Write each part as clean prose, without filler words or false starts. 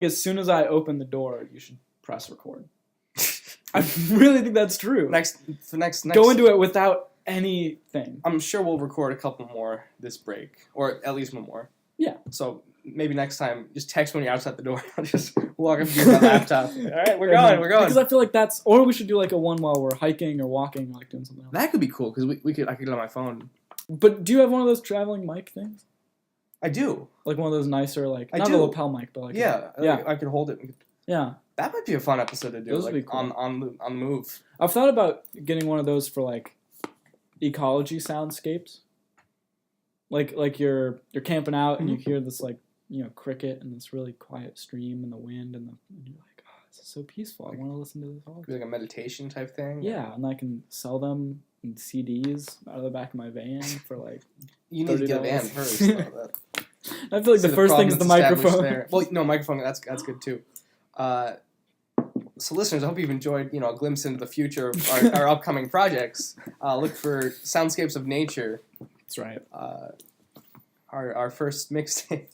as soon as I open the door, you should press record. I really think that's true. Next. Go into it without anything. I'm sure we'll record a couple more this break, or at least one more. Yeah. So maybe next time, just text when you're outside the door. I'll just walk up to you with my laptop. All right, we're going. Because I feel like that's, or we should do like a one while we're hiking or walking, like doing something else. That could be cool because I could get it on my phone. But do you have one of those traveling mic things? I do. Like one of those nicer, like I not do. a lapel mic, but like I could hold it. Yeah. That might be a fun episode to do. Those like would be cool. on the move. I've thought about getting one of those for like ecology soundscapes. Like you're camping out and you hear this like, cricket and this really quiet stream and the wind and you're like, oh, this is so peaceful. I want to listen to this all. Like a meditation type thing. Yeah, and I can sell them in CDs out of the back of my van for like. You need to get a van first. I feel like the first thing is the microphone. Well, no, microphone. That's good too. So listeners, I hope you've enjoyed, a glimpse into the future of our upcoming projects. Look for Soundscapes of Nature. That's right. Our first mixtape.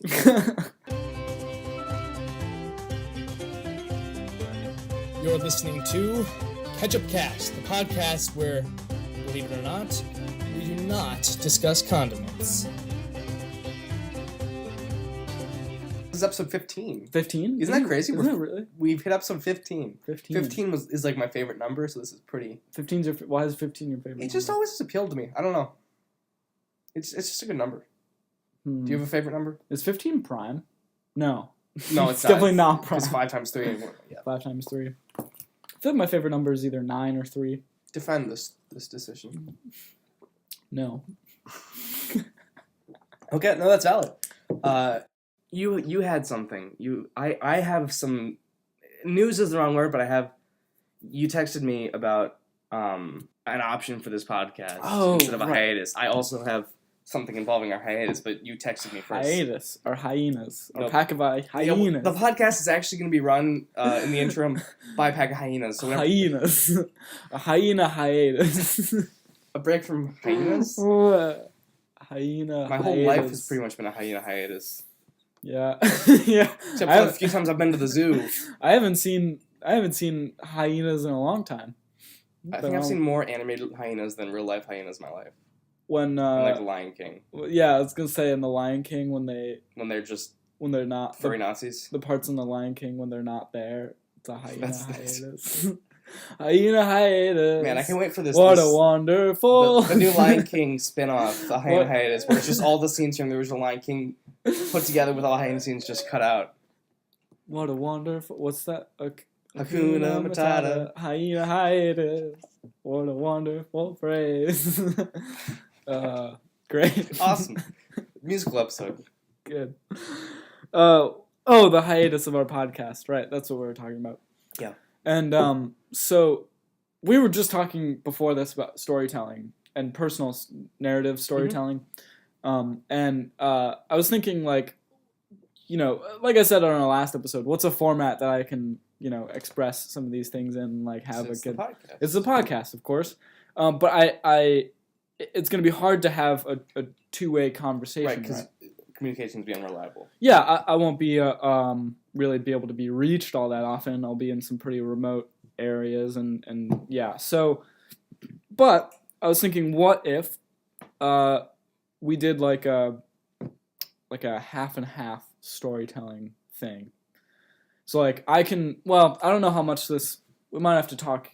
You're listening to Catchupcast, the podcast where, believe it or not, we do not discuss condiments. This is episode 15. 15? Isn't that crazy? Isn't it really? We've hit episode 15. 15. 15 is like my favorite number, so this is pretty... Why is 15 your favorite It just number? always appealed to me. I don't know. It's just a good number. Do you have a favorite number? Is 15 prime? No. No, it's definitely not prime. It's 5 times 3. Yeah. 5 times 3. I feel like my favorite number is either 9 or 3. Defend this decision. No. Okay, no, that's valid. You had something. I have some... News is the wrong word, but you texted me about an option for this podcast instead of a hiatus. I also have something involving our hiatus, but you texted me first. Hiatus. Or hyenas. Or pack of hyenas. The podcast is actually going to be run in the interim by a pack of hyenas. So hyenas. A hyena hiatus. A break from hyenas? Hyena My whole life has pretty much been a hyena hiatus. Yeah. Yeah. Except for the few times I've been to the zoo. I haven't seen hyenas in a long time. I think I've seen more animated hyenas than real life hyenas in my life. When like the Lion King. Yeah, I was gonna say in the Lion King when they're not furry Nazis. The parts in the Lion King when they're not there, it's a hyena hiatus. Hyena hiatus. Man, I can't wait for this. What a wonderful the new Lion King spin-off, the hyena hiatus, where it's just all the scenes from the original Lion King put together with all hyena scenes just cut out. What a wonderful. What's that? Hakuna Matata. Hyena hiatus. What a wonderful phrase. Great. Awesome. Musical episode. Good. The hiatus of our podcast. Right, that's what we were talking about. Yeah. And so we were just talking before this about storytelling and personal narrative storytelling. And I was thinking, like I said on our last episode, what's a format that I can, express some of these things in, like have a good... It's a podcast, of course. But it's going to be hard to have a two-way conversation. Right, because communication's be unreliable. Yeah, I won't be really be able to be reached all that often. I'll be in some pretty remote areas and yeah. So, but I was thinking, what if we did like a half and half storytelling thing? So like I don't know how much we might have to talk,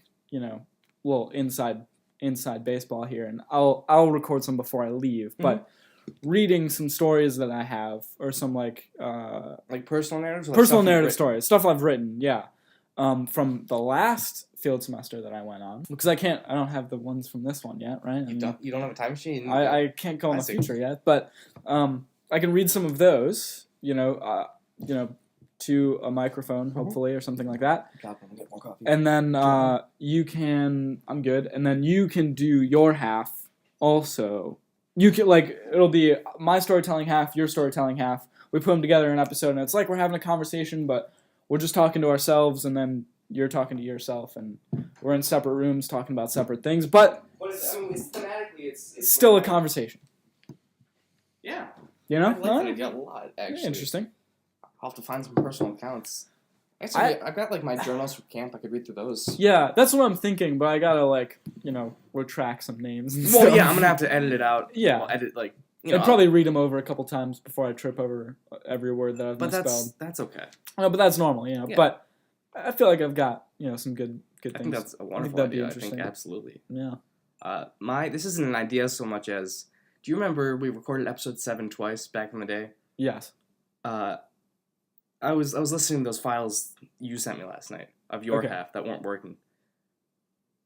inside baseball here, and I'll record some before I leave, but reading some stories that I have, or some like personal narratives? Personal narrative stories, stuff I've written, yeah. From the last field semester that I went on, because I don't have the ones from this one yet, right? You don't have a time machine? I can't go in the future yet, but I can read some of those, to a microphone, hopefully, or something like that. Get more coffee. And then I'm good, and then you can do your half also. You can, it'll be my storytelling half, your storytelling half. We put them together in an episode, and it's like we're having a conversation, but we're just talking to ourselves, and then you're talking to yourself, and we're in separate rooms talking about separate things, but thematically, it's still a conversation. Yeah. You know? I like that idea a lot, actually. Yeah, interesting. I'll have to find some personal accounts. Actually, I've got like my journals from camp. I could read through those. Yeah, that's what I'm thinking, but I gotta like, retract some names. And Well, stuff. yeah, I'm gonna have to edit it out. Yeah, I'll edit like. I'd probably read them over a couple times before I trip over every word that I've misspelled. But that's okay. No, but that's normal, Yeah. But I feel like I've got some good things. I think that's a wonderful idea. I think absolutely. Yeah. This isn't an idea so much as. Do you remember we recorded episode 7 twice back in the day? Yes. I was listening to those files you sent me last night of your half that weren't working.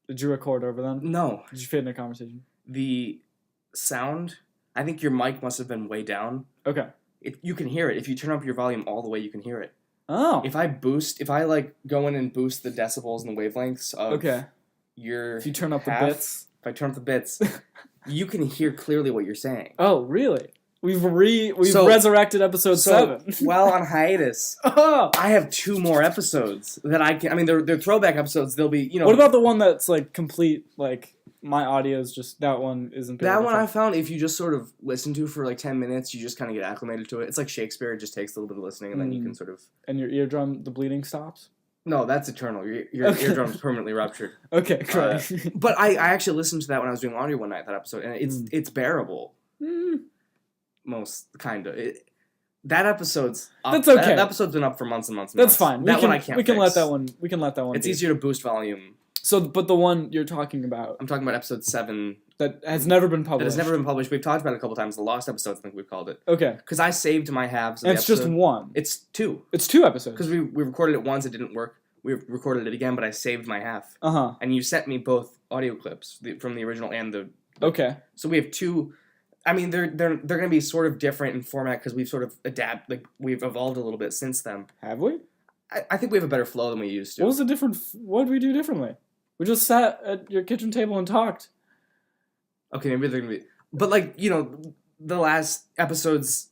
Did you record over them? No. Did you fit in a conversation? The sound, I think your mic must have been way down. Okay. You can hear it. If you turn up your volume all the way, you can hear it. Oh. If I like go in and boost the decibels and the wavelengths of your if you turn up half, the bits. If I turn up the bits, you can hear clearly what you're saying. Oh, really? We've resurrected episode 7. While on hiatus, I have 2 more episodes that I can. I mean, they're throwback episodes. They'll be, What about the one that's like complete? Like my audio is just that one isn't. That one I found if you just sort of listen to for like 10 minutes, you just kind of get acclimated to it. It's like Shakespeare. It just takes a little bit of listening, and then you can sort of. And your eardrum, the bleeding stops. No, that's eternal. Your eardrum's permanently ruptured. Okay, great. But I actually listened to that when I was doing audio one night. That episode, and it's bearable. Most kind of that episode's up. That's okay. That episode's been up for months and months. And That's fine. That one I can't. We can fix. let that one. We can let that one. It's easier to boost volume. So, but the one you're talking about, I'm talking about episode 7 that has never been published. That has never been published. We've talked about it a couple times. The lost episodes, I think we've called it. Okay. Because I saved my halves. Of and the it's episode. just one. It's 2. It's 2 episodes. Because we recorded it once, it didn't work. We recorded it again, but I saved my half. And you sent me both audio clips from the original and the. Okay. So we have 2. I mean, they're going to be sort of different in format because we've sort of we've evolved a little bit since then. Have we? I think we have a better flow than we used to. What did we do differently? We just sat at your kitchen table and talked. Okay, maybe they're going to be... But, the last episodes,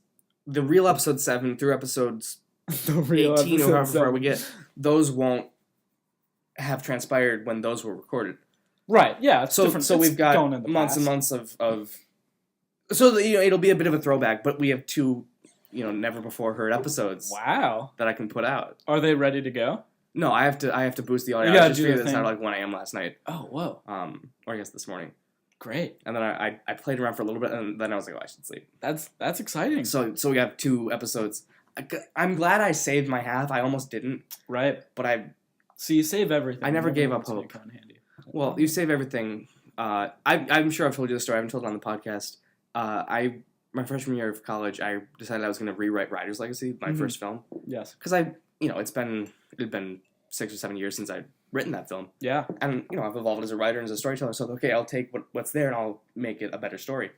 the real episode 7 through episodes 18 or however far we get, those won't have transpired when those were recorded. Right, yeah. It's different. So we've got months and months of so it'll be a bit of a throwback, but we have 2, never before heard episodes. Wow. That I can put out. Are they ready to go? No, I have to boost the audio. You gotta I just do figured the this thing. out like 1 a.m. last night. Oh, whoa. Or I guess this morning. Great. And then I played around for a little bit, and then I was like, oh, I should sleep. That's exciting. So we have 2 episodes. I'm glad I saved my half. I almost didn't. Right. But So you save everything. I never gave up hope. Well, you save everything. I'm sure I've told you the story. I haven't told it on the podcast. My freshman year of college, I decided I was going to rewrite Rider's Legacy, my first film. Yes. Because it had been 6 or 7 years since I'd written that film. Yeah. And, I've evolved as a writer and as a storyteller, so okay, I'll take what's there and I'll make it a better story.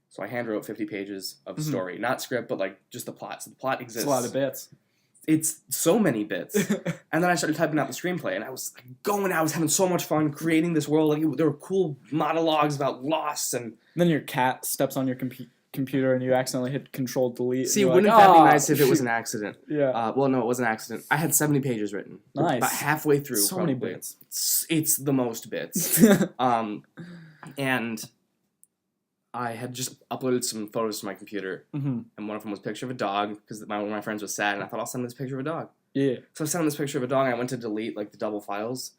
So I hand wrote 50 pages of story. Not script, but, just the plot. So the plot exists. It's a lot of bits. It's so many bits. And then I started typing out the screenplay, and I was I was having so much fun creating this world. There were cool monologues about loss and... Then your cat steps on your computer and you accidentally hit Control-Delete. See, wouldn't that be nice if it was an accident? Yeah. Well, no, it was an accident. I had 70 pages written. Nice. About halfway through, so probably. many bits. It's the most bits. And I had just uploaded some photos to my computer, and one of them was a picture of a dog, because one of my friends was sad, and I thought, I'll send this picture of a dog. Yeah. So I sent this picture of a dog, and I went to delete, the double files,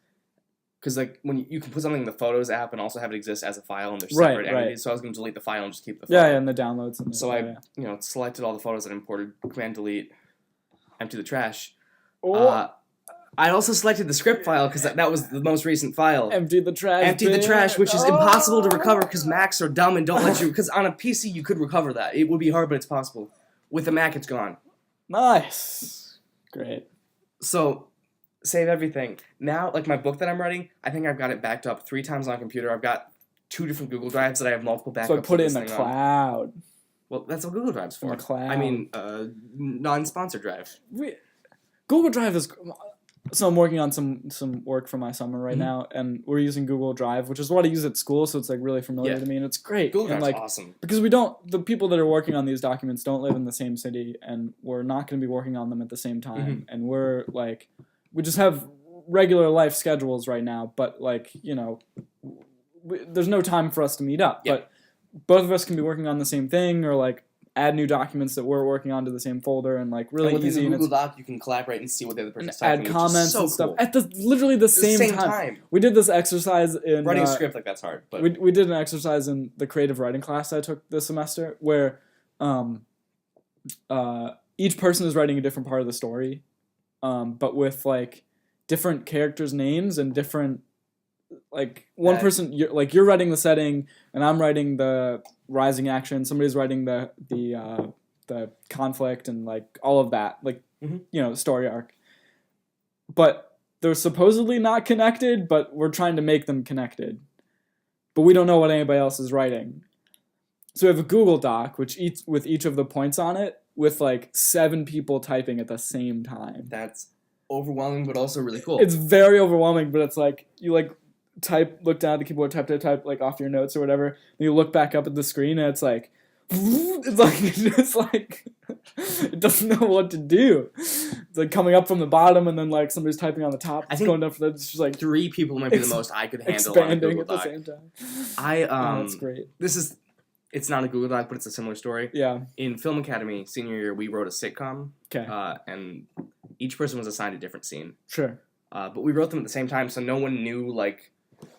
because, when you can put something in the Photos app and also have it exist as a file, and they're separate entities, so I was going to delete the file and just keep the file. Yeah, and the downloads. So I selected all the photos that I imported, Command-Delete, empty the trash. I also selected the script file because that was the most recent file. Empty the trash. Which is impossible to recover because Macs are dumb and don't let you. Because on a PC you could recover that. It would be hard, but it's possible. With a Mac, it's gone. Nice. Great. So, save everything. Now, my book that I'm writing, I think I've got it backed up 3 times on a computer. I've got 2 different Google Drives that I have multiple backups. So I put it in the cloud. Well, that's what Google Drive's for. In the cloud. I mean, non-sponsored drive. Google Drive is... So I'm working on some work for my summer right now, and we're using Google Drive, which is what I use at school, so it's really familiar to me, and it's great. Google Drive's awesome. Because the people that are working on these documents don't live in the same city, and we're not going to be working on them at the same time, and we're we just have regular life schedules right now, but there's no time for us to meet up, but both of us can be working on the same thing, or add new documents that we're working on to the same folder, and like really and easy. With and Google Doc, you can collaborate and see what the other person's add typing. comments so and stuff cool. at literally the same time. We did this exercise in writing a script like that's hard. But we did an exercise in the creative writing class I took this semester where each person is writing a different part of the story, but with like different characters' names and different like one person you're writing the setting and I'm writing the rising action. Somebody's writing the conflict and like all of that, like the story arc. But they're supposedly not connected, but we're trying to make them connected. But we don't know what anybody else is writing. So we have a Google Doc with each of the points on it with like 7 people typing at the same time. That's overwhelming, but also really cool. It's very overwhelming, but it's like you like look down at the keyboard, type like off your notes or whatever. And you look back up at the screen and it's like it doesn't know what to do. It's like coming up from the bottom and then like somebody's typing on the top. I think going down for that. It's just like 3 people might be the most I could handle on a Google Doc. Expanding at the same time. That's great. It's not a Google Doc, but it's a similar story. Yeah. In Film Academy senior year, we wrote a sitcom. Okay. And each person was assigned a different scene. Sure. But we wrote them at the same time, so no one knew like.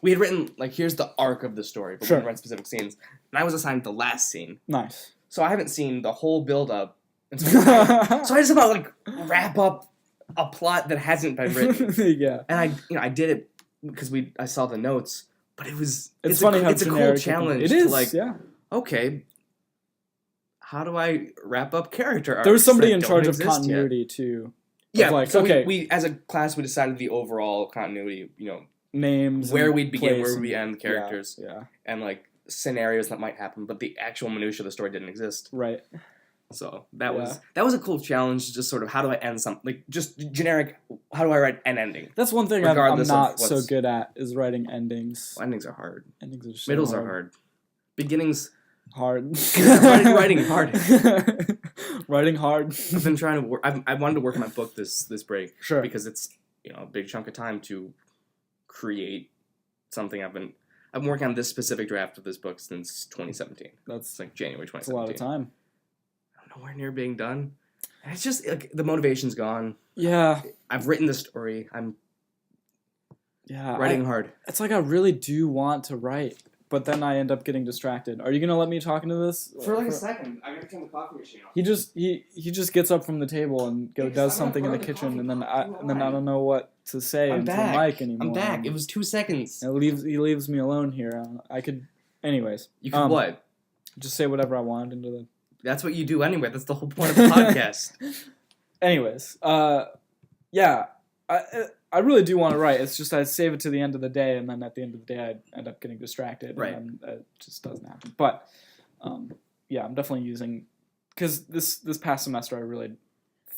We had written, like, here's the arc of the story, but we didn't write specific scenes. And I was assigned the last scene. Nice. So I haven't seen the whole build-up. So I just about, like, wrap up a plot that hasn't been written. Yeah. And I did it because I saw the notes, but it's funny how it's a cool challenge. It is, to, like, yeah. Okay, how do I wrap up character arcs? There was somebody in charge of continuity, too. Yeah, like, so okay. we as a class, we decided the overall continuity, names, where we'd begin, where we'd end, characters, yeah, and like scenarios that might happen, but the actual minutia of the story didn't exist. Right. So that was a cool challenge. Just sort of how do I end something, like just generic. How do I write an ending? That's one thing I'm not so good at is writing endings. Well, endings are hard. Endings are so middles hard. are hard. Beginnings hard. writing hard. Writing hard. I've been trying to work. I wanted to work on my book this break. Sure. Because it's a big chunk of time to create something. I've been working on this specific draft of this book since 2017. That's like January 2017. That's a lot of time. I'm nowhere near being done. And it's just like the motivation's gone. Yeah. I've written the story. I'm writing hard. It's like I really do want to write, but then I end up getting distracted. Are you gonna let me talk into this for like a second? I gotta turn the coffee machine off. He just gets up from the table and does something in the kitchen, and then I don't know what to say into the mic anymore. I'm back. It was 2 seconds. He leaves me alone here. I could, anyways. You could what? Just say whatever I wanted into the. That's what you do anyway. That's the whole point of the podcast. Anyways, yeah, I really do want to write. It's just I save it to the end of the day, and then at the end of the day, I end up getting distracted. Right. And it just doesn't happen. But, yeah, I'm definitely using... Because this past semester, I really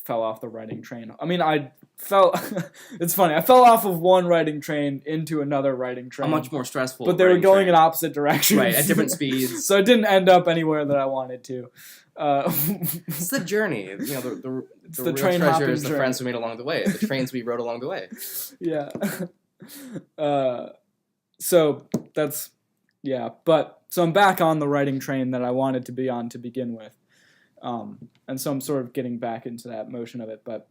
fell off the writing train. I mean, it's funny. I fell off of one writing train into another writing train. A much more stressful but they were going in opposite directions. Right, at different speeds. So it didn't end up anywhere that I wanted to. It's the journey. The real train treasure is the journey. friends we made along the way, the trains we rode along the way. Yeah. So that's, yeah. But, so I'm back on the writing train that I wanted to be on to begin with. And so I'm sort of getting back into that motion of it. But,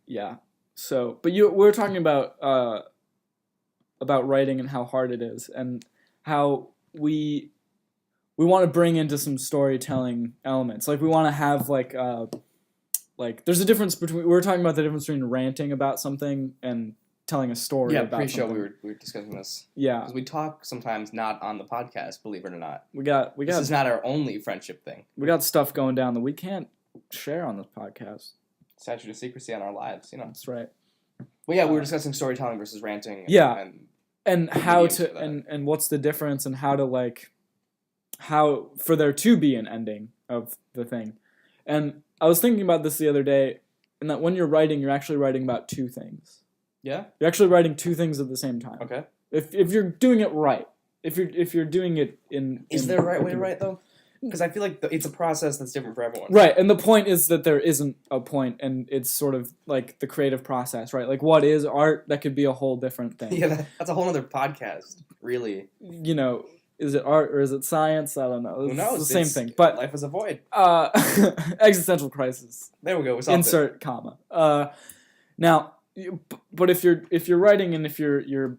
yeah. So, but we're talking about writing and how hard it is and how we want to bring into some storytelling elements. Like we want to have like there's a difference between, we were talking about the difference between ranting about something and telling a story about something. Yeah, pre-show we were discussing this. Yeah. Because we talk sometimes not on the podcast, believe it or not. This is not our only friendship thing. We got stuff going down that we can't share on this podcast. Statute of secrecy on our lives, That's right. Well, yeah, we were discussing storytelling versus ranting. And how to, and what's the difference and how to how for there to be an ending of the thing. And I was thinking about this the other day, and that when you're writing, you're actually writing about 2 things. Yeah? You're actually writing 2 things at the same time. Okay. If you're doing it right. If you're doing it in... Is there a right way to write, though? Because I feel like it's a process that's different for everyone. Right, and the point is that there isn't a point, and it's sort of like the creative process, right? Like, what is art? That could be a whole different thing. Yeah, that's a whole other podcast, really. is it art or is it science? I don't know. Who knows? It's the same thing. But life is a void. Existential crisis. There we go. We solved Insert it. comma. Now, but if you're writing and if you're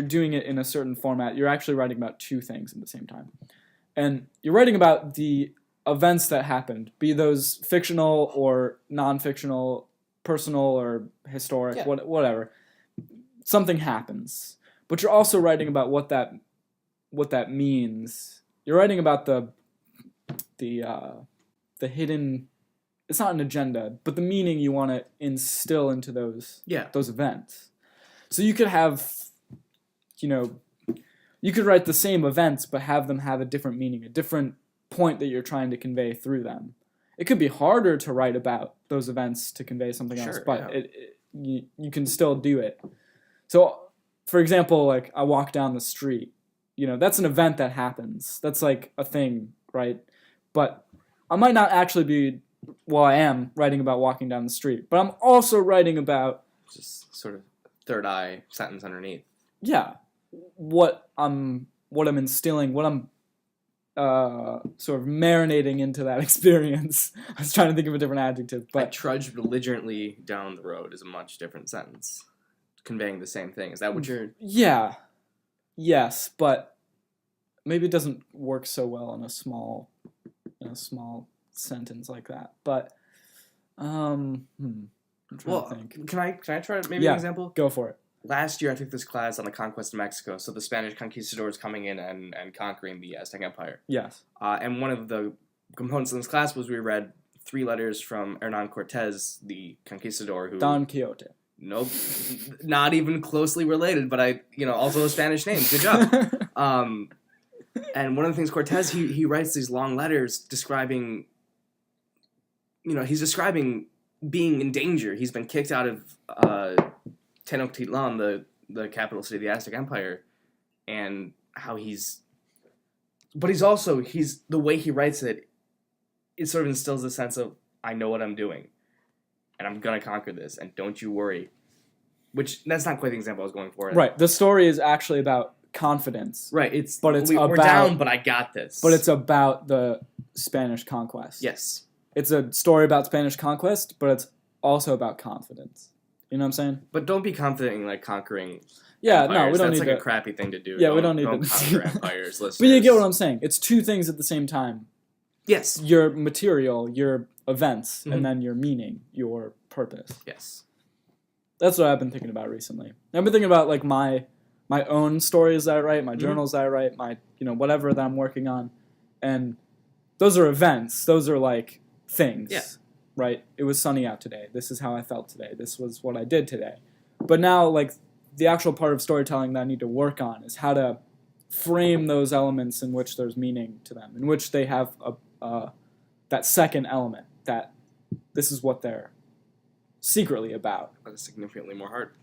doing it in a certain format, you're actually writing about two things at the same time, and you're writing about the events that happened, be those fictional or non-fictional, personal or historic, whatever. Something happens, but you're also writing about what that means. You're writing about the hidden. It's not an agenda, but the meaning you want to instill into those events. So you could have, you could write the same events, but have them have a different meaning, a different point that you're trying to convey through them. It could be harder to write about those events to convey something else, but you can still do it. So, for example, like I walk down the street, that's an event that happens. That's like a thing, right? But I might not actually be, I am writing about walking down the street, but I'm also writing about just sort of third eye sentence underneath. Yeah. What I'm instilling, what I'm sort of marinating into that experience. I was trying to think of a different adjective, but I trudged belligerently down the road is a much different sentence, conveying the same thing. Is that what you're? Yeah. Yes, but maybe it doesn't work so well in a small sentence like that. But I'm trying to think. Can I try maybe an example? Go for it. Last year, I took this class on the conquest of Mexico, so the Spanish conquistadors coming in and conquering the Aztec Empire. Yes. And one of the components of this class was we read 3 letters from Hernan Cortez, the conquistador who... Don Quixote. Nope. Not even closely related, but also a Spanish name. Good job. And one of the things Cortez, he writes these long letters describing... he's describing being in danger. He's been kicked out of... Tenochtitlan, the capital city of the Aztec Empire, and how but the way he writes it sort of instills a sense of, I know what I'm doing, and I'm gonna conquer this, and don't you worry. Which, that's not quite the example I was going for. Right, the story is actually about confidence. Right, we're about, down, but I got this. But it's about the Spanish conquest. Yes. It's a story about Spanish conquest, but it's also about confidence. You know what I'm saying? But don't be confident in conquering. Yeah, empires. No, we don't That's need a crappy thing to do. Yeah, we don't need to conquer empires. Listeners. But you get what I'm saying. It's two things at the same time. Yes. Your material, your events, and then your meaning, your purpose. Yes. That's what I've been thinking about recently. I've been thinking about my own stories that I write, my journals that I write, my whatever that I'm working on, and those are events. Those are things. Yeah. Right? It was sunny out today. This is how I felt today. This was what I did today. But now, the actual part of storytelling that I need to work on is how to frame those elements in which there's meaning to them, in which they have that second element, that this is what they're secretly about. That is significantly more hard.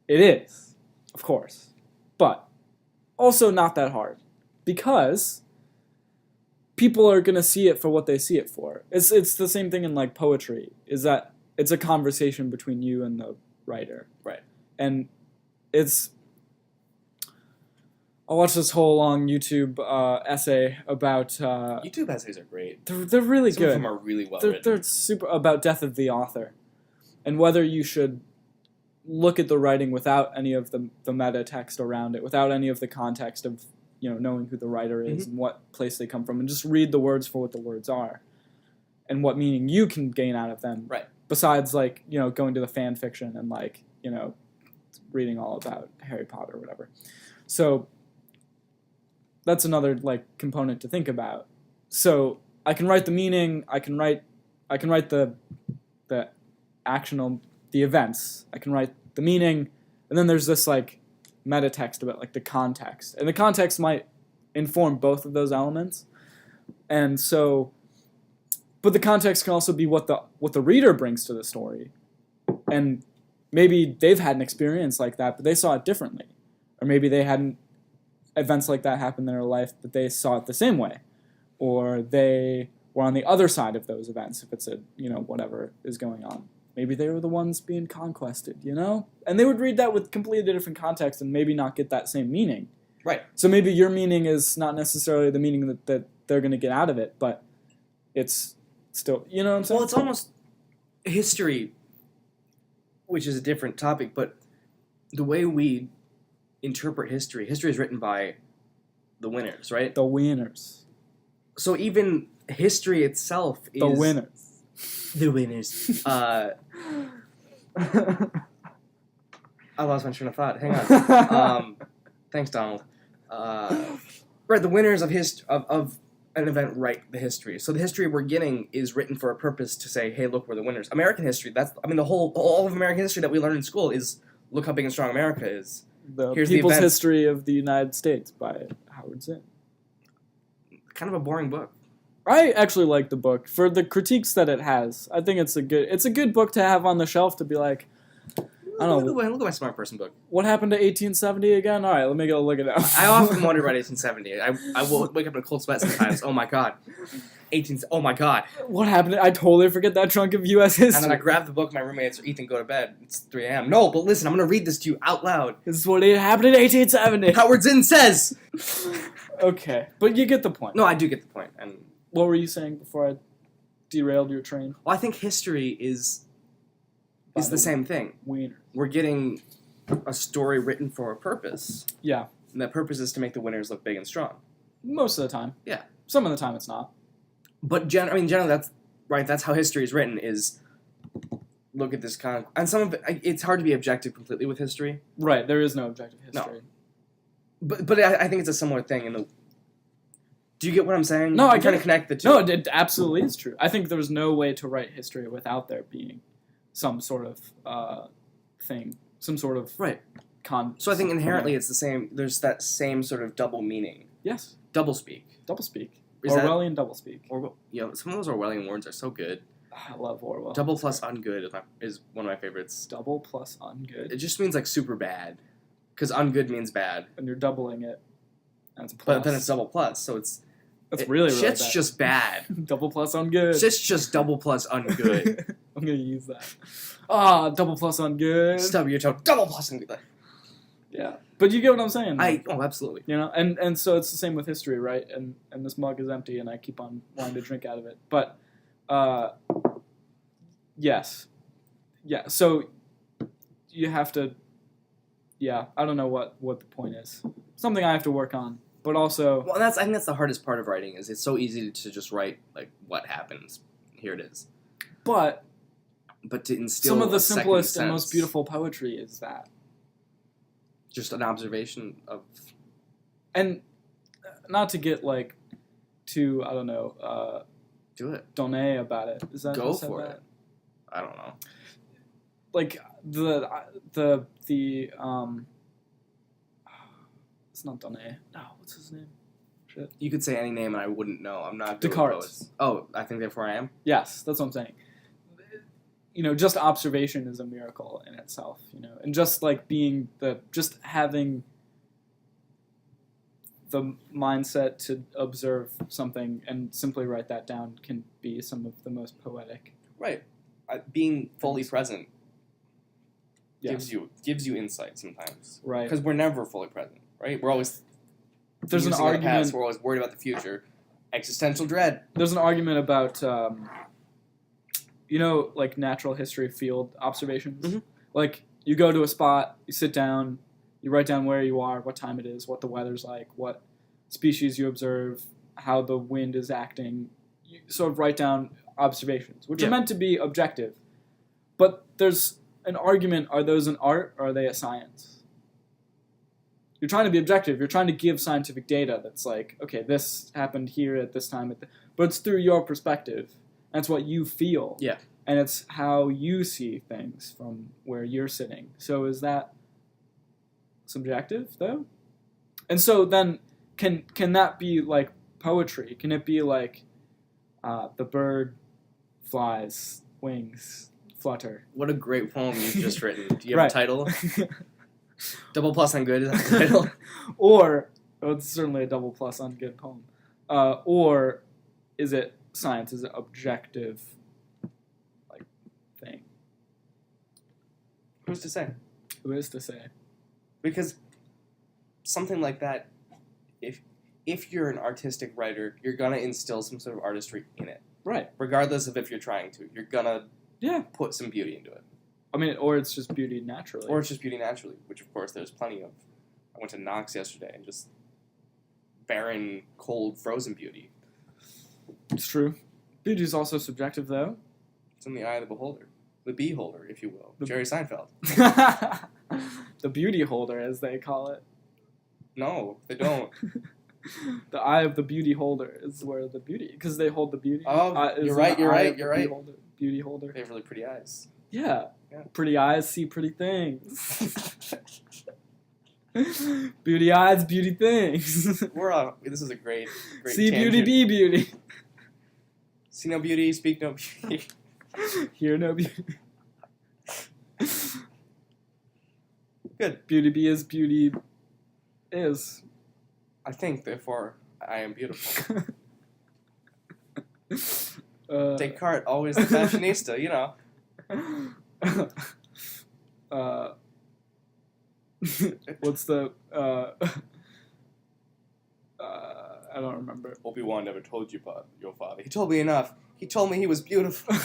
It is, of course. But also not that hard. Because... people are going to see it for what they see it for. It's the same thing in poetry, is that it's a conversation between you and the writer. Right. And I watched this whole long YouTube essay about... YouTube essays are great. They're really Some good. of them are really well written. They're super about death of the author. And whether you should look at the writing without any of the meta text around it, without any of the context of knowing who the writer is and what place they come from, and just read the words for what the words are, and what meaning you can gain out of them. Right. Besides, going to the fan fiction and reading all about Harry Potter or whatever. So that's another component to think about. So I can write the meaning. I can write the actional, the events. I can write the meaning, and then there's this meta text about the context, and the context might inform both of those elements, and so, but the context can also be what the reader brings to the story, and maybe they've had an experience like that, but they saw it differently, or maybe they hadn't events like that happen in their life, but they saw it the same way, or they were on the other side of those events if it's whatever is going on. Maybe they were the ones being conquested, and they would read that with completely different context and maybe not get that same meaning. Right. So maybe your meaning is not necessarily the meaning that they're going to get out of it, but it's still, you know what I'm saying? Well, it's almost history, which is a different topic, but the way we interpret history is written by the winners, right? The winners. So even history itself is... The winners. The winners. I lost my train of thought. Hang on. Thanks, Donald. Right, the winners of an event write the history. So the history we're getting is written for a purpose to say, hey, look, we're the winners. American history, all of American history that we learn in school is look how big and strong America is. Here's People's History of the United States by Howard Zinn. Kind of a boring book. I actually like the book for the critiques that it has. I think it's a good book to have on the shelf to be like, I don't know. Look at my smart person book. What happened to 1870 again? All right, let me go look it up. I often wonder about 1870. I will wake up in a cold sweat sometimes. Oh my god. Oh my god. What happened? I totally forget that chunk of U.S. history. And then I grab the book, my roommates, Ethan, go to bed. It's 3 a.m. No, but listen, I'm going to read this to you out loud. This is what happened in 1870. Howard Zinn says! Okay, but you get the point. No, I do get the point. And what were you saying before I derailed your train? Well, I think history is the same thing. We're getting a story written for a purpose. Yeah. And that purpose is to make the winners look big and strong. Most of the time. Yeah. Some of the time it's not. But generally that's right. That's how history is written. Is look at this kind of, and some of it. It's hard to be objective completely with history. Right. There is no objective history. No. But I think it's a similar thing. Do you get what I'm saying? No, I'm trying to connect the two. No, it absolutely is true. I think there's no way to write history without there being some sort of thing, some sort of right. So I think inherently it's the same. There's that same sort of double meaning. Yes. Doublespeak. Doublespeak. Orwellian doublespeak. Some of those Orwellian words are so good. I love Orwell. Double plus ungood is one of my favorites. Double plus ungood. It just means like super bad, because ungood means bad. And you're doubling it. And it's plus. But then it's double plus, so it's. That's really shit's bad. Just bad. Double plus ungood. Shit's just double plus ungood. I'm gonna use that. Double plus ungood. Stub your toe. Double plus ungood. Yeah, but you get what I'm saying. Absolutely. You know, and so it's the same with history, right? And this mug is empty, and I keep on wanting to drink out of it. But, yes, yeah. So you have to, yeah. I don't know what the point is. Something I have to work on, but also. Well, I think that's the hardest part of writing. Is it's so easy to just write like what happens. Here it is. But to instill some of the simplest and most beautiful poetry is that. Just an observation of... And not to get, like, too, I don't know... Do it. Donné about it. Is that Go for it. I don't know. Like, it's not Donné. No, what's his name? Shit. You could say any name and I wouldn't know. I'm not... Descartes. Oh, I think therefore I am? Yes, that's what I'm saying. You know, just observation is a miracle in itself, you know, and just like just having the mindset to observe something and simply write that down can be some of the most poetic. Right. Being fully present yes. gives you insight sometimes. Right. Because we're never fully present, right? We're always there's an argument. The past, we're always worried about the future. Existential dread. There's an argument about you know, like natural history field observations. Mm-hmm. Like you go to a spot, you sit down, you write down where you are, what time it is, what the weather's like, what species you observe, how the wind is acting. You sort of write down observations, which are meant to be objective. But there's an argument, are those an art or are they a science? You're trying to be objective. You're trying to give scientific data that's like, okay, this happened here at this time. But it's through your perspective. That's what you feel. Yeah. And it's how you see things from where you're sitting. So is that subjective, though? And so then, can that be like poetry? Can it be like the bird flies, wings flutter? What a great poem you've just written. Do you have right. a title? Double plus on good, is that the title? Or, it's certainly a double plus on good poem. Or is it science? Is an objective like thing? Who's to say? Who is to say? Because something like that, if you're an artistic writer, you're gonna instill some sort of artistry in it. Right. Regardless of if you're trying to. You're gonna put some beauty into it. I mean, or it's just beauty naturally. Or it's just beauty naturally, which of course there's plenty of. I went to Knox yesterday and just barren, cold, frozen beauty. It's true. Beauty is also subjective, though. It's in the eye of the beholder. The beholder, if you will. Jerry Seinfeld. The beauty holder, as they call it. No, they don't. The eye of the beauty holder is where the beauty, because they hold the beauty. Oh, you're right. Beauty holder. They have really pretty eyes. Yeah. Pretty eyes see pretty things. Beauty eyes, beauty things. This is a great see tangent. beauty, be beauty. See no beauty, speak no beauty. Hear no beauty. Good. Beauty be as beauty is. I think, therefore, I am beautiful. Descartes, always the fashionista, you know. What's the I don't remember. Obi-Wan never told you about your father. He told me enough. He told me he was beautiful.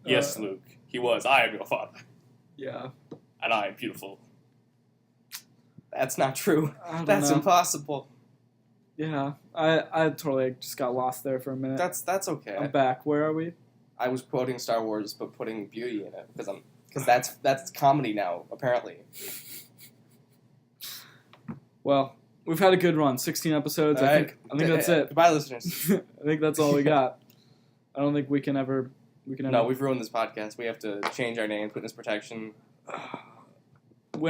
Yes, Luke. He was. I am your father. Yeah. And I am beautiful. That's not true. That's impossible. Yeah. I totally just got lost there for a minute. That's okay. I'm back. Where are we? I was quoting Star Wars, but putting beauty in it because that's comedy now, apparently. Well, we've had a good run. 16 episodes. I think that's it. Goodbye, listeners. I think that's all we got. I don't think we can ever. No, we've ruined this podcast. We have to change our name, witness protection. Go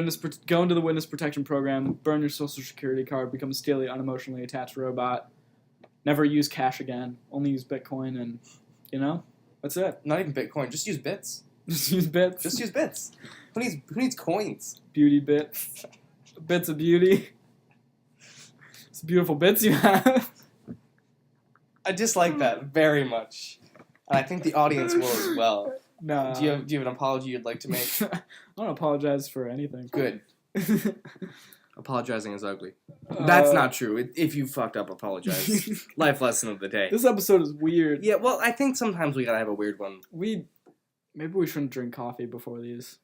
into the witness protection program. Burn your social security card. Become a steely, unemotionally attached robot. Never use cash again. Only use Bitcoin, and that's it. Not even Bitcoin. Just use bits. Just use bits. Just use bits. Who needs coins? Beauty bits. Bits of beauty. It's beautiful bits you have. I dislike that very much. And I think the audience will as well. No. Do you have an apology you'd like to make? I don't apologize for anything. Good. Apologizing is ugly. That's not true. If you fucked up, apologize. Life lesson of the day. This episode is weird. Yeah, well, I think sometimes we gotta have a weird one. Maybe we shouldn't drink coffee before these.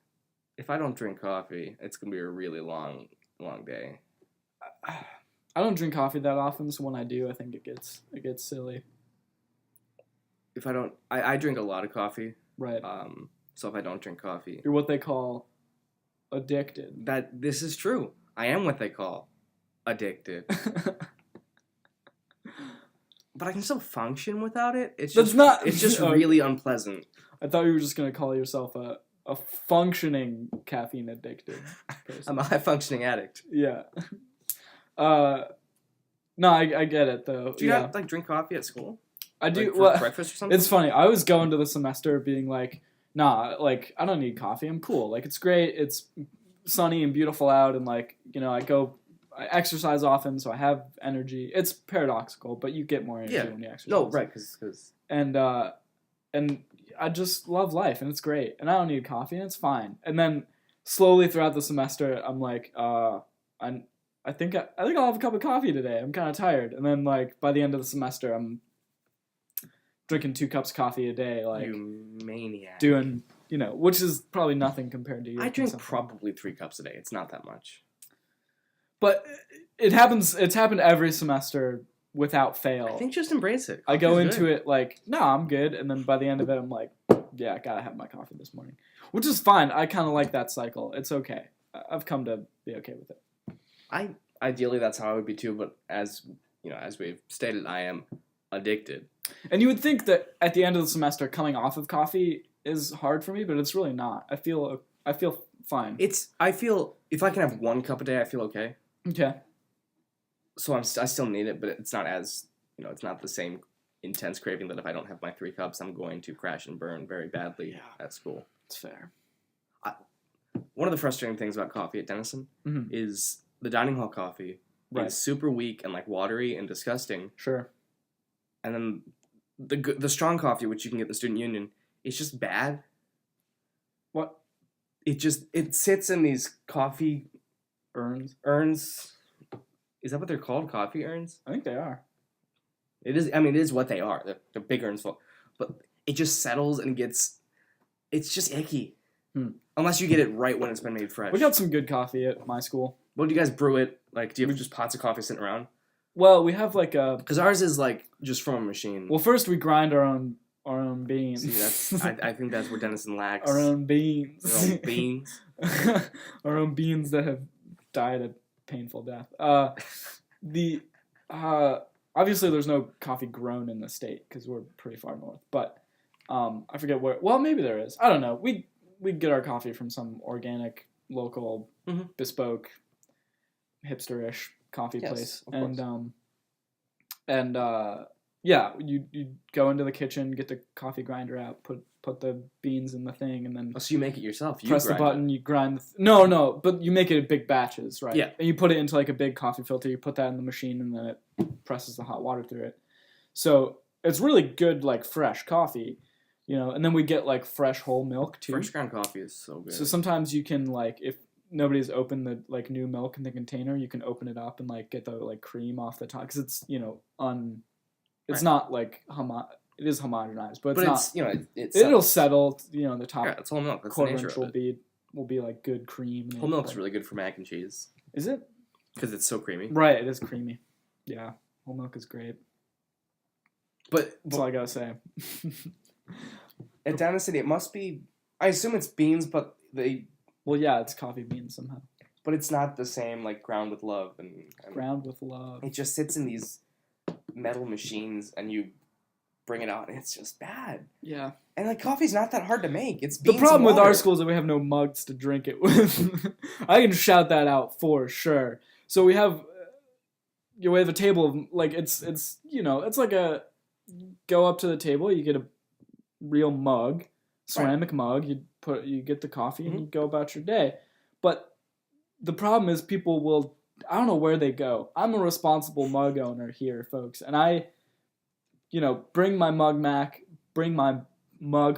If I don't drink coffee, it's gonna be a really long day. I don't drink coffee that often, so when I do, I think it gets silly. If I don't, I drink a lot of coffee. Right. So if I don't drink coffee, you're what they call addicted. This is true. I am what they call addicted. But I can still function without it. It's just really unpleasant. I thought you were just gonna call yourself a functioning caffeine addicted person. I'm a high functioning addict. Yeah. No, I get it though. Do you not drink coffee at school? I do. For breakfast or something? It's funny. I was going to the semester being like, nah, I don't need coffee. I'm cool. It's great. It's sunny and beautiful out, and I exercise often, so I have energy. It's paradoxical, but you get more energy when you exercise. No, right, because and I just love life, and it's great, and I don't need coffee, and it's fine. And then slowly throughout the semester, I'm like, I think I'll have a cup of coffee today. I'm kind of tired, and then by the end of the semester, I'm drinking 2 cups of coffee a day. You maniac. Doing, which is probably nothing compared to you. I drink probably 3 cups a day. It's not that much. But it happens. It's happened every semester without fail. I think just embrace it. I go into it no, I'm good. And then by the end of it, I'm like, yeah, I gotta have my coffee this morning. Which is fine. I kind of like that cycle. It's okay. I've come to be okay with it. Ideally, that's how I would be too. But as we've stated, I am addicted. And you would think that at the end of the semester, coming off of coffee is hard for me, but it's really not. I feel fine. I feel if I can have 1 cup a day, I feel okay. Okay. So I still need it, but it's not as it's not the same intense craving that if I don't have my 3 cups, I'm going to crash and burn very badly at school. It's fair. One of the frustrating things about coffee at Denison is the dining hall coffee is super weak and watery and disgusting. Sure. And then the strong coffee, which you can get at the student union, is just bad. What? It sits in these coffee urns. Urns. Is that what they're called? Coffee urns? I think they are. It is. I mean, it is what they are. They're big urns full, but it just settles and gets. It's just icky. Unless you get it right when it's been made fresh. We got some good coffee at my school. Well, do you guys brew it? Like, do you have just pots of coffee sitting around? Well, we have like a. Because ours is like just from a machine. Well, first we grind our own beans. See, that's. I think that's where Dennison lacks. Our own beans. Our own beans. Our own beans that have died a painful death. Obviously there's no coffee grown in the state because we're pretty far north. But I forget where. Well, maybe there is. I don't know. We get our coffee from some organic, local, bespoke, hipster-ish coffee place, and yeah, you go into the kitchen, get the coffee grinder out, put the beans in the thing, and then so you make it yourself. You press the button, you grind. No, but you make it in big batches, right? Yeah, and you put it into like a big coffee filter. You put that in the machine, and then it presses the hot water through it. So it's really good, like fresh coffee. And then we get like fresh whole milk too. Fresh ground coffee is so good. So sometimes you can like, if nobody's opened the like new milk in the container, you can open it up and like get the like cream off the top because it's it's not like it is homogenized, but it's not. It'll settle. The top. Yeah, it's whole milk. That's quarter the nature inch of it. will be like good cream. Whole milk's really good for mac and cheese. Is it? Because it's so creamy. Right, it is creamy. Yeah, whole milk is great. But that's all I gotta say. At Dennison, it must be. I assume it's beans, but they. Well, yeah, it's coffee beans somehow. But it's not the same, like ground with love and ground with love. It just sits in these metal machines, and you bring it out, and it's just bad. Yeah. And like coffee's not that hard to make. It's beans the problem and with our school is that we have no mugs to drink it with. I can shout that out for sure. So we have a table of like it's like a go up to the table, you get a real mug, ceramic mug, you get the coffee and you go about your day. But the problem is people will, I don't know where they go. I'm a responsible mug owner here, folks, and I bring my mug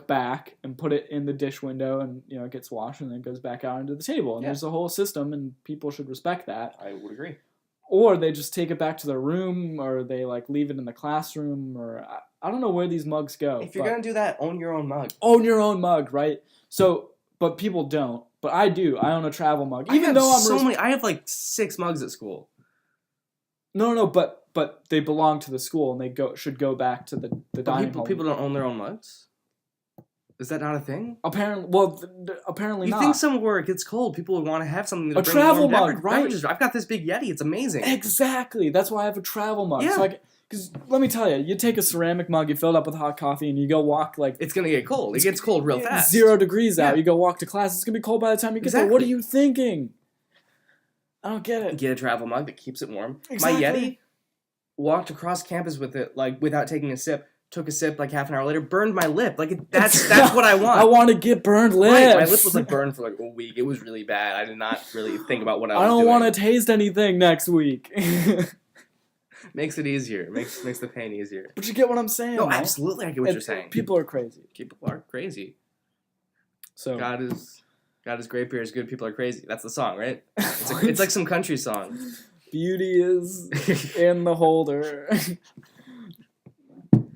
back and put it in the dish window, and it gets washed and then it goes back out into the table, and there's a whole system, and people should respect that. I would agree. Or they just take it back to their room, or they like leave it in the classroom, or I don't know where these mugs go. If you're gonna do that, own your own mug. Own your own mug, right? So, but people don't. But I do. I own a travel mug, I have like 6 mugs at school. No, but they belong to the school, and they should go back to the dining hall. People don't own their own mugs. Is that not a thing? Apparently not. You think somewhere it gets cold, people would want to have something to bring travel mug, right? Beverages. I've got this big Yeti. It's amazing. Exactly. That's why I have a travel mug. Yeah. So because let me tell you, you take a ceramic mug, you fill it up with hot coffee, and you go walk like... It's going to get cold. It gets cold real fast. 0 degrees out. You go walk to class. It's going to be cold by the time you get there. What are you thinking? I don't get it. Get a travel mug that keeps it warm. Exactly. My Yeti walked across campus with it like without taking a sip. Took a sip like half an hour later, burned my lip. Like that's what I want. I want to get burned lips. Right, my lip was like burned for like a week. It was really bad. I did not really think about what I was doing. I don't want to taste anything next week. Makes it easier. Makes the pain easier. But you get what I'm saying? No, absolutely, I get what you're saying. People are crazy. People are crazy. So God is great, beer is good. People are crazy. That's the song, right? It's like some country song. Beauty is in the holder.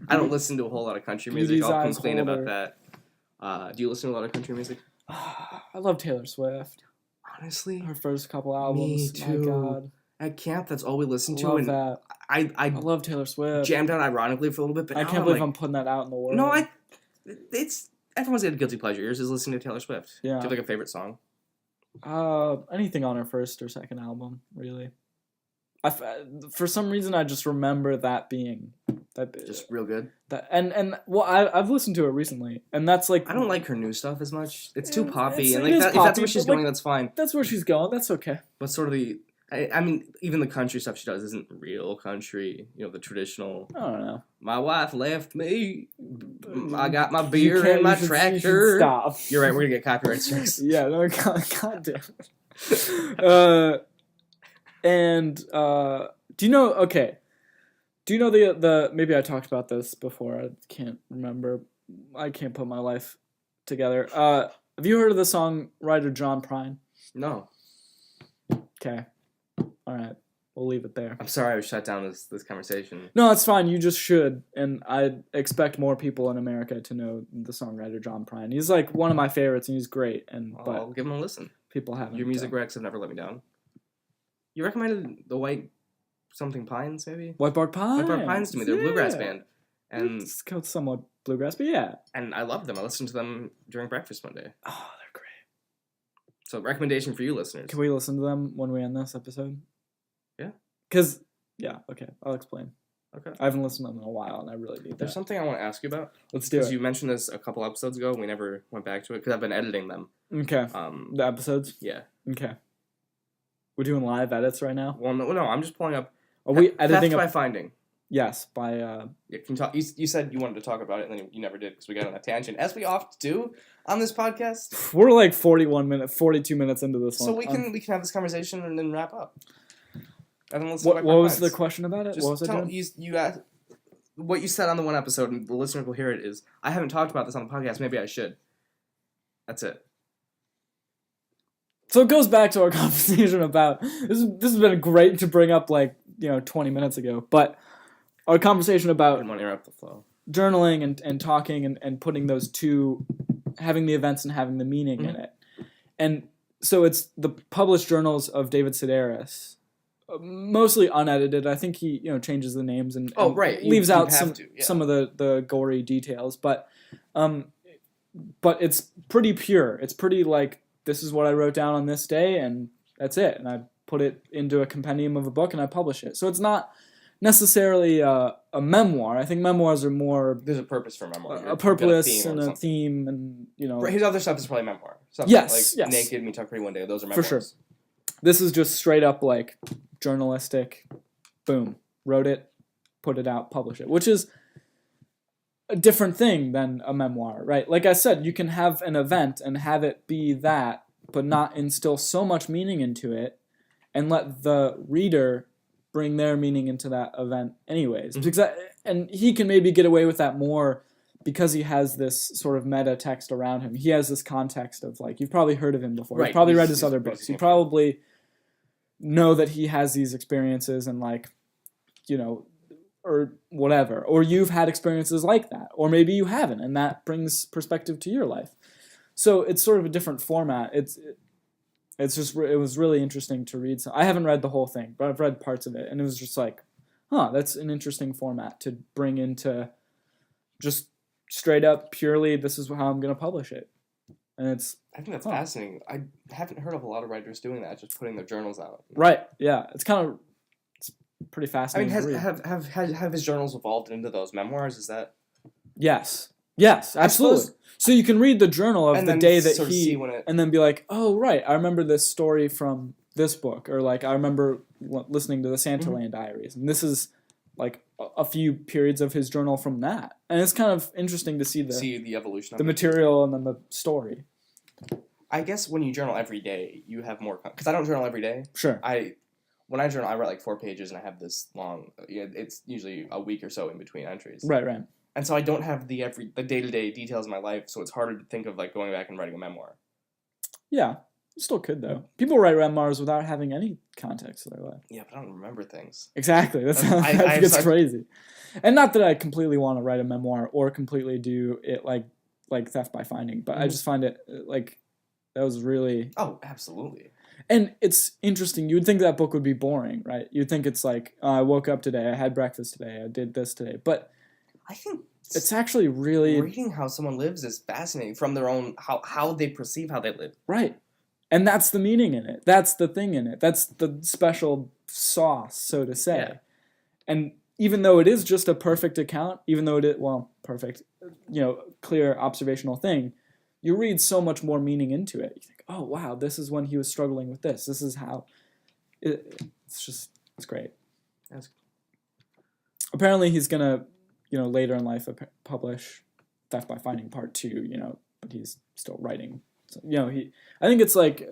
I don't listen to a whole lot of country music. I'll complain about that. Do you listen to a lot of country music? I love Taylor Swift. Honestly, her first couple albums. Me too. My God. At camp, that's all we listened to. Love that. I love Taylor Swift. Jammed out ironically for a little bit, but I can't believe I'm putting that out in the world. No, it's everyone's got a guilty pleasure. Yours is listening to Taylor Swift. Yeah. Do you have like a favorite song? Anything on her first or second album, really. For some reason, I just remember that being just real good. I've listened to it recently, and that's like I don't like her new stuff as much. It's too poppy, and like if that's where she's going, that's fine. That's where she's going. That's okay. But sort of I mean, even the country stuff she does isn't real country. The traditional. I don't know. My wife left me. I got my beer and my tractor. Stop. You're right. We're gonna get copyright strikes. Yeah. No. God damn it. And do you know? Okay. Do you know the? Maybe I talked about this before. I can't remember. I can't put my life together. Have you heard of the songwriter John Prine? No. Okay. All right. We'll leave it there. I'm sorry I shut down this conversation. No, it's fine. You just should. And I expect more people in America to know the songwriter John Prine. He's like one of my favorites, and he's great. And I'll give him a listen. People haven't. Your music recs have never let me down. You recommended the White something Pines, maybe? White Bark Pines. White Bark Pines to me. They're a bluegrass band. And it's somewhat bluegrass, but yeah. And I loved them. I listened to them during breakfast one day. Oh, they're great. So recommendation for you listeners. Can we listen to them when we end this episode? Yeah. Okay, I'll explain. Okay. I haven't listened to them in a while, and I really need that. There's something I want to ask you about. Let's do it. Because you mentioned this a couple episodes ago, and we never went back to it, because I've been editing them. Okay. The episodes? Yeah. Okay. We're doing live edits right now? Well, no, I'm just pulling up... Are we editing... Theft by Finding. Yes, by... Yeah, can you talk... You said you wanted to talk about it, and then you never did, because we got on a tangent, as we often do on this podcast. We're like 42 minutes into this one. So we can have this conversation and then wrap up. And then what was the question about it? Just what was tell I doing? You asked, what you said on the one episode, and the listeners will hear it, is, I haven't talked about this on the podcast, maybe I should. That's it. So it goes back to our conversation about... This has been great to bring up 20 minutes ago, but our conversation about... I didn't want to interrupt the flow. Journaling and talking and putting those two... Having the events and having the meaning in it. And so it's the published journals of David Sedaris, mostly unedited. I think he changes the names and leaves out some of the gory details, but it's pretty pure. It's pretty this is what I wrote down on this day, and that's it. And I put it into a compendium of a book and I publish it. So it's not necessarily a memoir. I think memoirs are more... There's a purpose for memoir. A purpose and a theme, and His other stuff is probably memoir. Yes. Naked, Me Tuck Pretty One Day. Those are memoirs. For sure. This is just straight up journalistic. Boom, wrote it, put it out, publish it, which is a different thing than a memoir, right? Like I said, you can have an event and have it be that, but not instill so much meaning into it, and let the reader bring their meaning into that event anyways. And he can maybe get away with that more because he has this sort of meta text around him. He has this context of you've probably heard of him before. Right. You've probably read his other books. You probably know that he has these experiences and or whatever. Or you've had experiences like that. Or maybe you haven't, and that brings perspective to your life. So it's sort of a different format. It was really interesting to read. So I haven't read the whole thing, but I've read parts of it, and it was just that's an interesting format to bring into just straight up, purely, this is how I'm going to publish it. And I think that's fascinating. I haven't heard of a lot of writers doing that, just putting their journals out. Right, yeah. It's pretty fascinating. I mean, have his journals evolved into those memoirs? Is that... Yes, absolutely. So you can read the journal of the day that and then be like, oh, right, I remember this story from this book, or I remember listening to the Santaland Diaries, and this is a few periods of his journal from that, and it's kind of interesting to see the evolution, the material, and then the story. I guess when you journal every day, you have more, because I don't journal every day. Sure. When I journal, I write 4 pages, and I have this long. It's usually a week or so in between entries. Right. And so I don't have the day-to-day details of my life, so it's harder to think of going back and writing a memoir. Yeah, you still could, though. People write memoirs without having any context of their life. Yeah, but I don't remember things. Exactly. That's crazy. And not that I completely want to write a memoir or completely do it like Theft by Finding, but I just find it that was really... Oh, absolutely. And it's interesting. You would think that book would be boring, right? You'd think it's I woke up today, I had breakfast today, I did this today, but... I think it's actually really... Reading how someone lives is fascinating from their own... How they perceive how they live. Right. And that's the meaning in it. That's the thing in it. That's the special sauce, so to say. Yeah. And even though it is just a perfect account, even though perfect, clear observational thing, you read so much more meaning into it. You think, oh, wow, this is when he was struggling with this. This is how... It's great. Apparently he's going to... later in life, publish Theft by Finding Part 2, but he's still writing. So, I think it's right,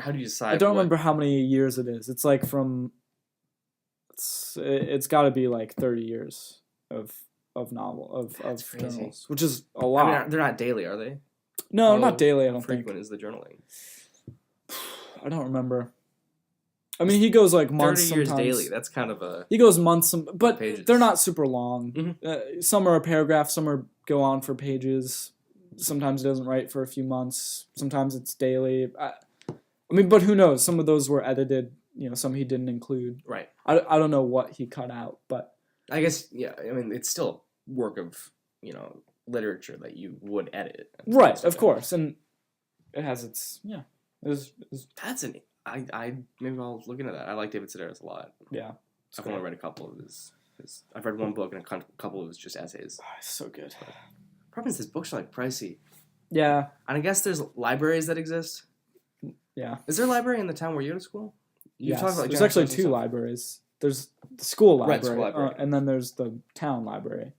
how do you decide? I don't remember how many years it is. It's it's got to be 30 years of journals, which is a lot. I mean, they're not daily, are they? No, not daily, I don't think. How frequent is the journaling? I don't remember. I mean, he goes like months 30 years sometimes. daily. That's kind of a... He goes months, but pages. they're not super long. Mhm. Some are a paragraph, go on for pages. Sometimes it doesn't write for a few months. Sometimes it's daily. I mean, but who knows? Some of those were edited. Some he didn't include. Right. I don't know what he cut out, but I guess, yeah, I mean, it's still work of, literature that you would edit. Right, of course. And it has its, That's maybe I'll look into that. I like David Sedaris a lot. Yeah. I've only read a couple of his I've read one book and a couple of his just essays. Oh, it's so good. Problem is, his books are like pricey. Yeah. And I guess there's libraries that exist. Yeah. Is there a library in the town where you go to school? Yes. There's actually two libraries. There's the school library, Right, school library. And then there's the town library.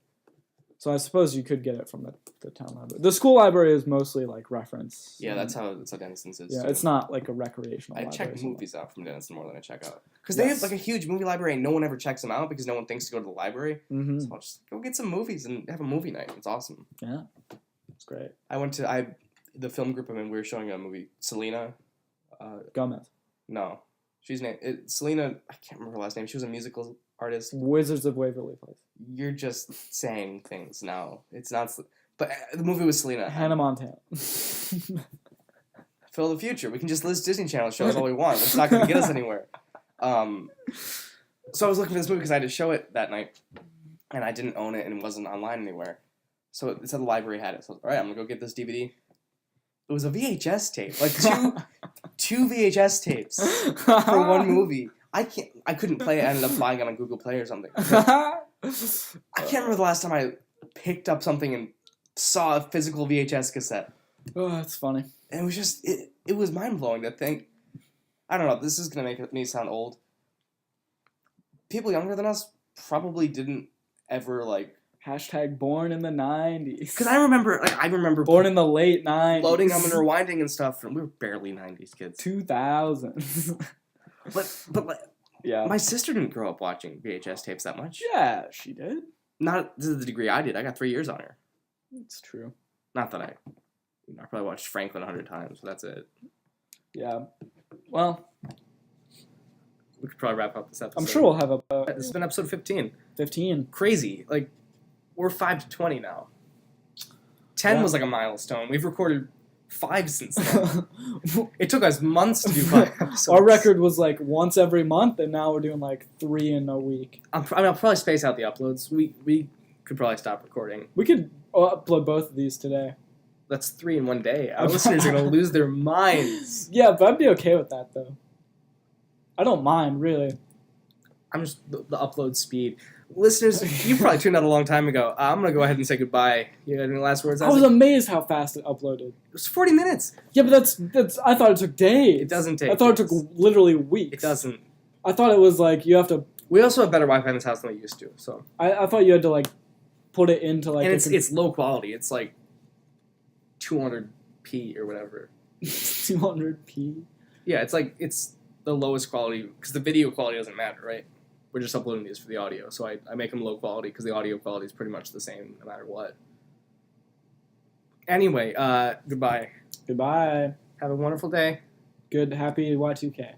So I suppose you could get it from the town library. The school library is mostly like reference. Yeah, that's how Dennison's is. Yeah, too. it's not like a recreational I library. check movies out from Denison more than I check out. Because they have like a huge movie library and no one ever checks them out because no one thinks to go to the library. Mm-hmm. So I'll just go get some movies and have a movie night. It's awesome. Yeah, it's great. I went to the film group I'm in. We were showing a movie, Selena. Gomez. No, she's named Selena. I can't remember her last name. She was a musical artist. Wizards of Waverly Place. You're just saying things now. It's not. But the movie was Selena. Hannah Montana. Phil the future. We can just list Disney Channel shows all we want. It's not going to get us anywhere. So I was looking for this movie because I had to show it that night, and I didn't own it and it wasn't online anywhere. So it said the library had it. So I was like, all right, I'm gonna go get this DVD. It was a VHS tape, like two VHS tapes for one movie. I couldn't play it. I ended up buying it on Google Play or something. I can't remember the last time I picked up something and saw a physical VHS cassette. Oh, that's funny. And it was just it was mind blowing to think. I don't know. This is gonna make me sound old. People younger than us probably didn't ever like. Hashtag born in the 90s. Because I remember born in the late 90s. Loading them and rewinding and stuff. And we were barely 90s kids. 2000s. but yeah. My sister didn't grow up watching VHS tapes that much. Yeah, she did. Not to the degree I did. I got 3 years on her. It's true. Not that I probably watched Franklin 100 times, but that's it. Yeah. Well, we could probably wrap up this episode. I'm sure we'll have this has been episode 15. 15. Crazy. Like, we're 5 to 20 now. 10 was like a milestone. We've recorded 5 since then. It took us months to do 5 episodes. Our record was like once every month, and now we're doing like 3 in a week. I'll probably space out the uploads. We could probably stop recording. We could upload both of these today. That's 3 in one day. Our listeners are going to lose their minds. Yeah, but I'd be okay with that, though. I don't mind, really. I'm just the upload speed. Listeners, you probably tuned out a long time ago. I'm going to go ahead and say goodbye. You got any last words? I was amazed how fast it uploaded. It was 40 minutes. Yeah, but that's. I thought it took days. It doesn't take I thought days. it took literally weeks. It doesn't. I thought it was like you have to. We also have better Wi-Fi in this house than we used to. So I thought you had to like put it into like. And it's low quality. It's like 200p or whatever. 200p. Yeah, it's the lowest quality because the video quality doesn't matter, right? We're just uploading these for the audio, so I make them low quality because the audio quality is pretty much the same no matter what. Anyway, goodbye. Goodbye. Have a wonderful day. Good, happy Y2K.